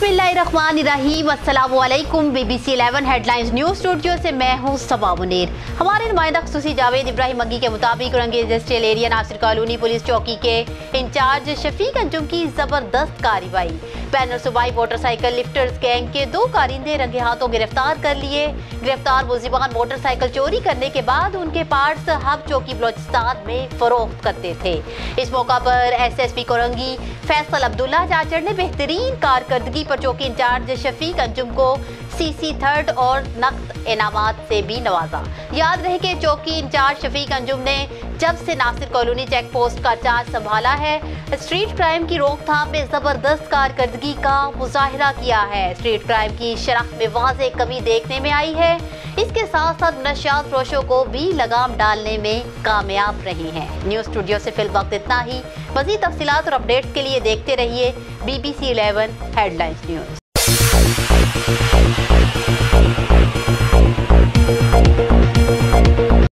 बिस्मिल्लाहिर्रहमानिर्रहीम। अस्सलामुअलैकुम। BBC 11 headlines news studio से मैं हूँ सबा मुनीर। हमारे नुमाइंदा खसूसी जावेद इब्राहिम मग्गी के मुताबिक industrial area Nasir colony police चौकी के इंचार्ज शफीक अंजम की जबरदस्त कार्रवाई। बैनर सुबाई मोटरसाइकिल लिफ्टर्स गैंग के 2 कारिंदे रंगे हाथों गिरफ्तार कर लिए। गिरफ्तार मुलजिमान मोटरसाइकिल चोरी करने के बाद उनके पार्ट्स हब चौकी बलोचिस्तान में फरोख्त करते थे। इस मौका पर SSP कोरंगी फैसल अब्दुल्ला जाचर ने बेहतरीन कारकर्दगी पर चौकी इंचार्ज शफीक अंजम को CC थर्ड और नकद इनामात से भी नवाजा। याद रहे कि चौकी इंचार्ज शफीक अंजम ने जब से नासिर कॉलोनी चेक पोस्ट का चार्ज संभाला है, स्ट्रीट क्राइम की रोकथाम में जबरदस्त कारकर्दगी का मुजाहिरा किया है। स्ट्रीट क्राइम की शरह में वाज़ेह कमी देखने में आई है। इसके साथ साथ नशात फरोशों को भी लगाम डालने में कामयाब रही हैं। न्यूज़ स्टूडियो से फिल वक्त इतना ही। मज़ीद तफसीलात और अपडेट्स के लिए देखते रहिए BBC 11 हेडलाइंस न्यूज़।